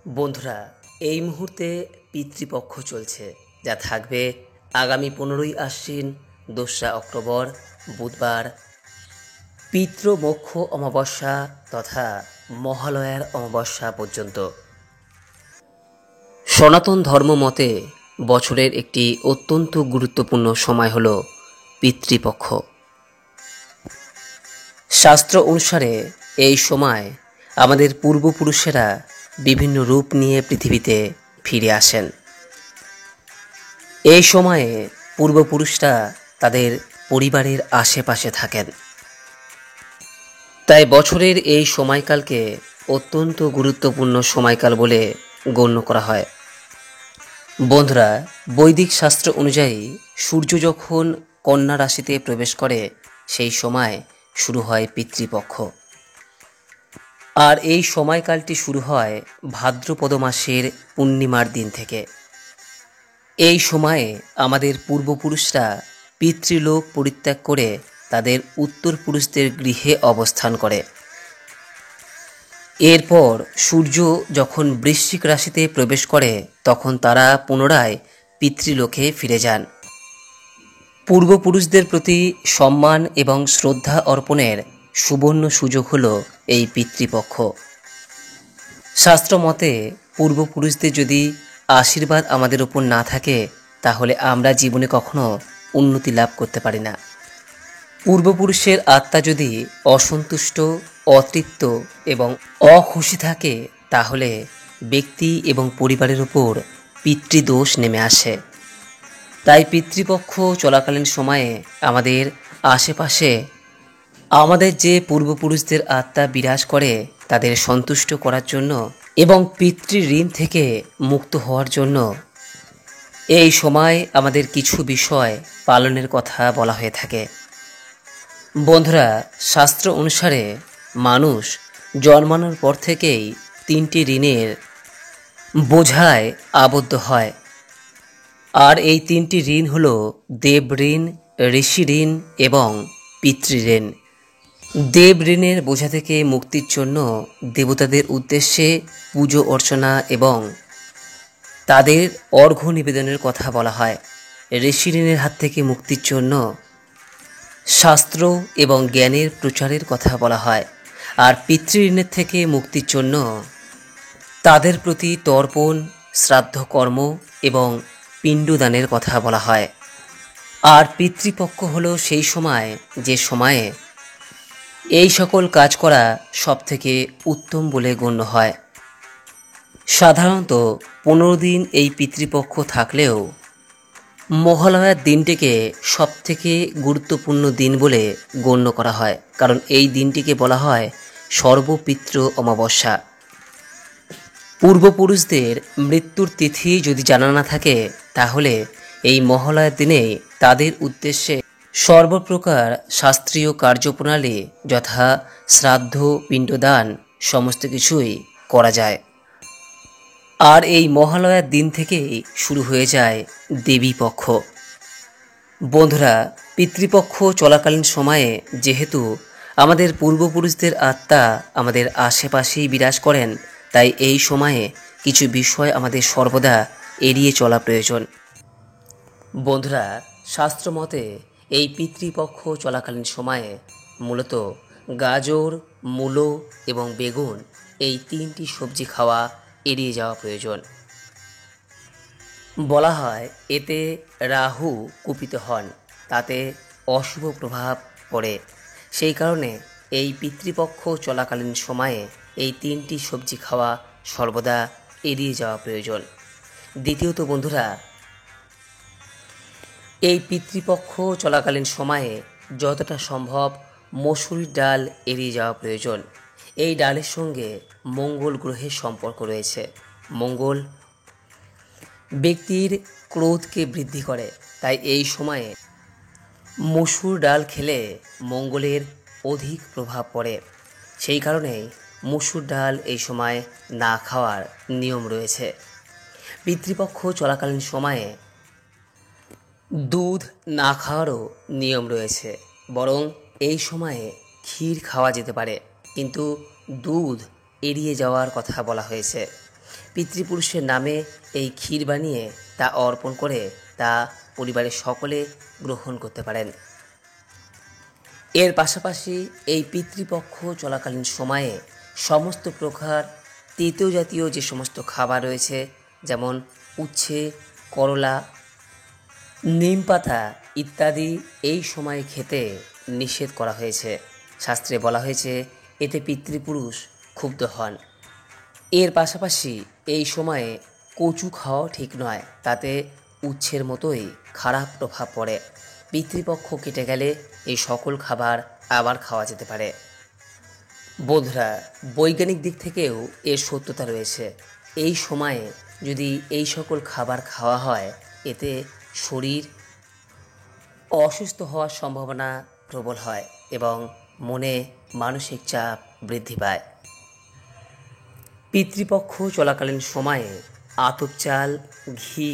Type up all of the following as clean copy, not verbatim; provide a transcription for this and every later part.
বন্ধুরা, এই মুহূর্তে পিতৃপক্ষ চলছে, যা থাকবে আগামী 15ই আশ্বিন 2রা অক্টোবর বুধবার পিতৃমোক্ষ অমাবস্যা তথা মহালয়ার অমাবস্যা পর্যন্ত। সনাতন ধর্ম মতে বছরের একটি অত্যন্ত গুরুত্বপূর্ণ সময় হল পিতৃপক্ষ। শাস্ত্র অনুসারে এই সময় আমাদের পূর্বপুরুষেরা বিভিন্ন রূপ নিয়ে পৃথিবীতে ফিরে আসেন। এই সময়ে পূর্বপুরুষরা তাদের পরিবারের আশেপাশে থাকেন, তাই বছরের এই সময়কালকে অত্যন্ত গুরুত্বপূর্ণ সময়কাল বলে গণ্য করা হয়। বন্ধুরা, বৈদিক শাস্ত্র অনুযায়ী সূর্য যখন কন্যা রাশিতে প্রবেশ করে সেই সময় শুরু হয় পিতৃপক্ষ। আর এই সময়কালটি শুরু হয় ভাদ্রপদ মাসের পূর্ণিমার দিন থেকে। এই সময়ে আমাদের পূর্বপুরুষরা পিতৃলোক পরিত্যাগ করে তাদের উত্তরপুরুষদের গৃহে অবস্থান করে। এরপর সূর্য যখন বৃশ্চিক রাশিতে প্রবেশ করে তখন তারা পুনরায় পিতৃলোকে ফিরে যান। পূর্বপুরুষদের প্রতি সম্মান এবং শ্রদ্ধা অর্পণের সুবর্ণ সুযোগ হল এই পিতৃপক্ষ। শাস্ত্র মতে পূর্বপুরুষদের যদি আশীর্বাদ আমাদের উপর না থাকে তাহলে আমরা জীবনে কখনো উন্নতি লাভ করতে পারি না। পূর্বপুরুষের আত্মা যদি অসন্তুষ্ট, অতৃপ্ত এবং অখুশি থাকে তাহলে ব্যক্তি এবং পরিবারের উপর পিতৃদোষ নেমে আসে। তাই পিতৃপক্ষ চলাকালীন সময়ে আমাদের আশেপাশে আমাদের যে পূর্বপুরুষদের আত্মা বিরাজ করে তাদের সন্তুষ্ট করার জন্য এবং পিতৃ ঋণ থেকে মুক্ত হওয়ার জন্য এই সময় আমাদের কিছু বিষয় পালনের কথা বলা হয়ে থাকে। বন্ধুরা, শাস্ত্র অনুসারে মানুষ জন্মানোর পর থেকেই 3টি ঋণের বোঝায় আবদ্ধ হয়। আর এই 3টি ঋণ হল দেব ঋণ, ঋষি ঋণ এবং পিতৃঋণ। দেব ঋণের বোঝা থেকে মুক্তির জন্য দেবতাদের উদ্দেশ্যে পুজো অর্চনা এবং তাদের অর্ঘ্য নিবেদনের কথা বলা হয়। ঋষি ঋণের হাত থেকে মুক্তির জন্য শাস্ত্র এবং জ্ঞানের প্রচারের কথা বলা হয়। আর পিতৃঋণের থেকে মুক্তির জন্য তাদের প্রতি তর্পণ, শ্রাদ্ধকর্ম এবং পিণ্ডদানের কথা বলা হয়। আর পিতৃপক্ষ হলো সেই সময় যে সময়ে এই সকল কাজ করা সবথেকে উত্তম বলে গণ্য হয়। সাধারণত 15 দিন এই পিতৃপক্ষ থাকলেও মহালয়ার দিনটিকে সবথেকে গুরুত্বপূর্ণ দিন বলে গণ্য করা হয়, কারণ এই দিনটিকে বলা হয় সর্বপিতৃ অমাবস্যা। পূর্বপুরুষদের মৃত্যুর তিথি যদি জানা না থাকে তাহলে এই মহালয়ার দিনে তাদের উদ্দেশ্যে সর্বপ্রকার শাস্ত্রীয় কার্যপ্রণালী যথা শ্রাদ্ধ, পিণ্ডদান সমস্ত কিছুই করা যায়। আর এই মহালয়ার দিন থেকেই শুরু হয়ে যায় দেবী পক্ষ। বন্ধুরা, পিতৃপক্ষ চলাকালীন সময়ে যেহেতু আমাদের পূর্বপুরুষদের আত্মা আমাদের আশেপাশেই বিরাজ করেন, তাই এই সময়ে কিছু বিষয় আমাদের সর্বদা এড়িয়ে চলা প্রয়োজন। বন্ধুরা, শাস্ত্র মতে এই পিতৃপক্ষ চলাকালীন সময়ে মূলত গাজর, মূলো এবং বেগুন এই 3টি সবজি খাওয়া এড়িয়ে যাওয়া প্রয়োজন। বলা হয় এতে রাহু কুপিত হন, তাতে অশুভ প্রভাব পড়ে। সেই কারণে এই পিতৃপক্ষ চলাকালীন সময়ে এই 3টি সবজি খাওয়া সর্বদা এড়িয়ে যাওয়া প্রয়োজন। দ্বিতীয়ত বন্ধুরা, এই পিতৃপক্ষ চলাকালীন সময়ে যতটা সম্ভব মসুরির ডাল এড়িয়ে যাওয়া প্রয়োজন। এই ডালের সঙ্গে মঙ্গল গ্রহের সম্পর্ক রয়েছে। মঙ্গল ব্যক্তির ক্রোধকে বৃদ্ধি করে, তাই এই সময়ে মসুর ডাল খেলে মঙ্গলের অধিক প্রভাব পড়ে। সেই কারণে মসুর ডাল এই সময় না খাওয়ার নিয়ম রয়েছে। পিতৃপক্ষ চলাকালীন সময়ে দুধ না খাওয়ারও নিয়ম রয়েছে, বরং এই সময়ে ক্ষীর খাওয়া যেতে পারে, কিন্তু দুধ এড়িয়ে যাওয়ার কথা বলা হয়েছে। পিতৃপুরুষের নামে এই ক্ষীর বানিয়ে তা অর্পণ করে তা পরিবারের সকলে গ্রহণ করতে পারেন। এর পাশাপাশি এই পিতৃপক্ষ চলাকালীন সময়ে সমস্ত প্রকার তেতো জাতীয় যে সমস্ত খাবার রয়েছে, যেমন উচ্ছে, করলা, নিম পাতা ইত্যাদি এই সময়ে খেতে নিষেধ করা হয়েছে। শাস্ত্রে বলা হয়েছে এতে পিতৃপুরুষ ক্ষুব্ধ হন। এর পাশাপাশি এই সময়ে কচু খাওয়া ঠিক নয়, তাতে উচ্ছের মতোই খারাপ প্রভাব পড়ে। পিতৃপক্ষ কেটে গেলে এই সকল খাবার আবার খাওয়া যেতে পারে। বন্ধুরা, বৈজ্ঞানিক দিক থেকেও এর সত্যতা রয়েছে। এই সময়ে যদি এই সকল খাবার খাওয়া হয়, এতে শরীর অসুস্থ হওয়ার সম্ভাবনা প্রবল হয় এবং মনে মানসিক চাপ বৃদ্ধি পায়। পিতৃপক্ষ চলাকালীন সময়ে আতপ চাল, ঘি,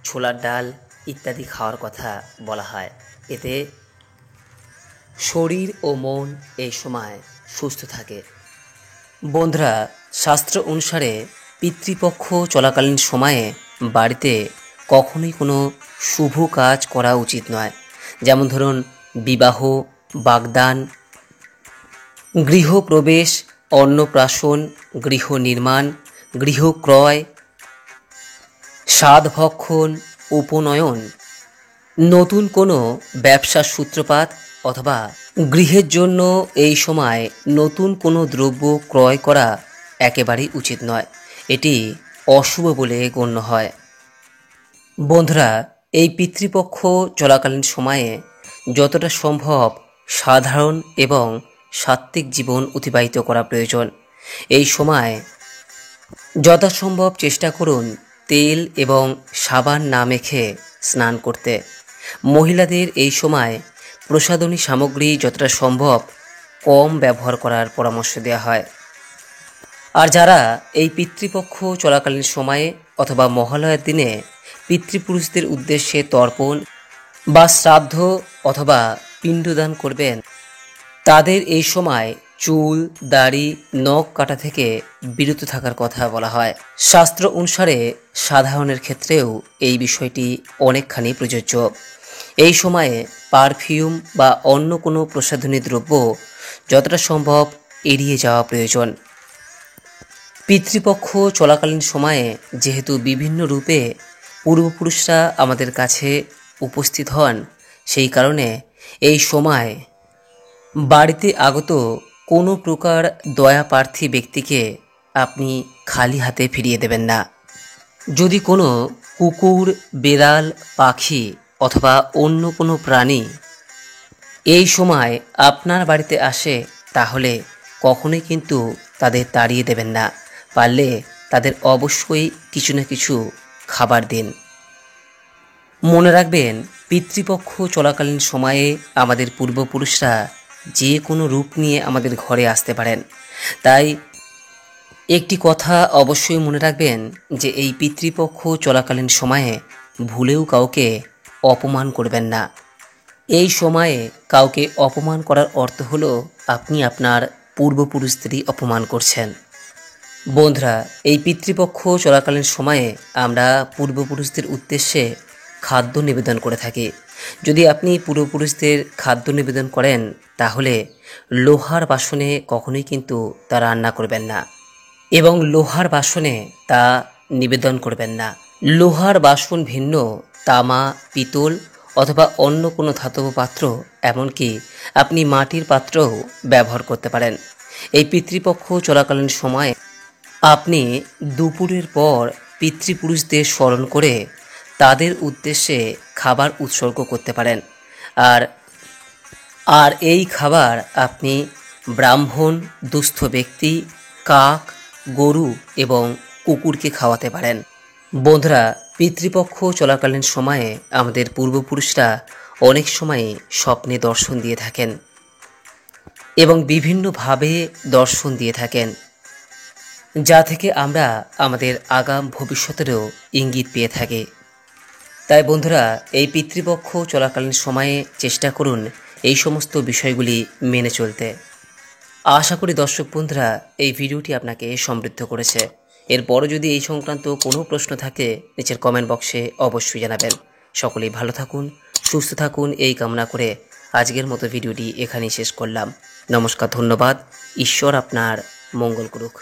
ছোলার ডাল ইত্যাদি খাওয়ার কথা বলা হয়। এতে শরীর ও মন এই সময় সুস্থ থাকে। বন্ধুরা, শাস্ত্র অনুসারে পিতৃপক্ষ চলাকালীন সময়ে বাড়িতে কখনোই কোনো শুভ কাজ করা উচিত নয়। যেমন ধরুন বিবাহ, বাগদান, গৃহপ্রবেশ, অন্নপ্রাশন, গৃহ নির্মাণ, গৃহ ক্রয়, সাধভক্ষণ, উপনয়ন, নতুন কোনো ব্যবসার সূত্রপাত অথবা গৃহের জন্য এই সময় নতুন কোনো দ্রব্য ক্রয় করা একেবারেই উচিত নয়। এটি অশুভ বলে গণ্য হয়। বন্ধুরা, এই পিতৃপক্ষ চলাকালীন সময়ে যতটা সম্ভব সাধারণ এবং সাত্ত্বিক জীবন অতিবাহিত করা প্রয়োজন। এই সময় যথাসম্ভব চেষ্টা করুন তেল এবং সাবান না মেখে স্নান করতে। মহিলাদের এই সময় প্রসাধনী সামগ্রী যতটা সম্ভব কম ব্যবহার করার পরামর্শ দেওয়া হয়। আর যারা এই পিতৃপক্ষ চলাকালীন সময়ে অথবা মহালয়ার দিনে পিতৃপুরুষদের উদ্দেশ্যে তর্পণ বা শ্রাদ্ধ অথবা পিণ্ডদান করবেন, তাদের এই সময় চুল, দাড়ি, নখ কাটা থেকে বিরত থাকার কথা বলা হয়। শাস্ত্র অনুসারে সাধারণের ক্ষেত্রেও এই বিষয়টি অনেকখানি প্রযোজ্য। এই সময়ে পারফিউম বা অন্য কোনো প্রসাধনী দ্রব্য যতটা সম্ভব এড়িয়ে যাওয়া প্রয়োজন। পিতৃপক্ষ চলাকালীন সময়ে যেহেতু বিভিন্ন রূপে পূর্বপুরুষরা আমাদের কাছে উপস্থিত হন, সেই কারণে এই সময় বাড়িতে আগত কোনো প্রকার দয়াপ্রার্থী ব্যক্তিকে আপনি খালি হাতে ফিরিয়ে দেবেন না। যদি কোনো কুকুর, বেড়াল, পাখি অথবা অন্য কোনো প্রাণী এই সময় আপনার বাড়িতে আসে, তাহলে কখনোই কিন্তু তাদের তাড়িয়ে দেবেন না। পারলে তাদের অবশ্যই কিছু না কিছু খাবার দিন। মনে রাখবেন, পিতৃপক্ষ চলাকালীন সময়ে আমাদের পূর্বপুরুষরা যে কোনো রূপ নিয়ে আমাদের ঘরে আসতে পারেন। তাই একটি কথা অবশ্যই মনে রাখবেন যে এই পিতৃপক্ষ চলাকালীন সময়ে ভুলেও কাউকে অপমান করবেন না। এই সময়ে কাউকে অপমান করার অর্থ হলো আপনি আপনার পূর্বপুরুষদেরই অপমান করছেন। বন্ধুরা, এই পিতৃপক্ষ চলাকালীন সময়ে আমরা পূর্বপুরুষদের উদ্দেশ্যে খাদ্য নিবেদন করে থাকি। যদি আপনি পূর্বপুরুষদের খাদ্য নিবেদন করেন, তাহলে লোহার বাসনে কখনোই কিন্তু তা রান্না করবেন না এবং লোহার বাসনে তা নিবেদন করবেন না। লোহার বাসন ভিন্ন তামা, পিতল অথবা অন্য কোনো ধাতব পাত্র, এমনকি আপনি মাটির পাত্রও ব্যবহার করতে পারেন। এই পিতৃপক্ষ চলাকালীন সময়ে আপনি দুপুরের পর পিতৃপুরুষদের স্মরণ করে তাদের উদ্দেশ্যে খাবার উৎসর্গ করতে পারেন। আর এই খাবার আপনি ব্রাহ্মণ, দুস্থ ব্যক্তি, কাক, গরু এবং কুকুরকে খাওয়াতে পারেন। বন্ধুরা, পিতৃপক্ষ চলাকালীন সময়ে আমাদের পূর্বপুরুষরা অনেক সময় স্বপ্নে দর্শন দিয়ে থাকেন এবং বিভিন্নভাবে দর্শন দিয়ে থাকেন, যা থেকে আমরা আমাদের আগাম ভবিষ্যতেরও ইঙ্গিত পেয়ে থাকি। তাই বন্ধুরা, এই পিতৃপক্ষ চলাকালীন সময়ে চেষ্টা করুন এই সমস্ত বিষয়গুলি মেনে চলতে। আশা করি দর্শক বন্ধুরা, এই ভিডিওটি আপনাকে সমৃদ্ধ করেছে এরপরও যদি এই সংক্রান্ত কোনো প্রশ্ন থাকে নিচের কমেন্ট বক্সে অবশ্যই জানাবেন। সকলেই ভালো থাকুন, সুস্থ থাকুন এই কামনা করে আজকের মতো ভিডিওটি এখানেই শেষ করলাম। নমস্কার, ধন্যবাদ। ঈশ্বর আপনার মঙ্গল করুক।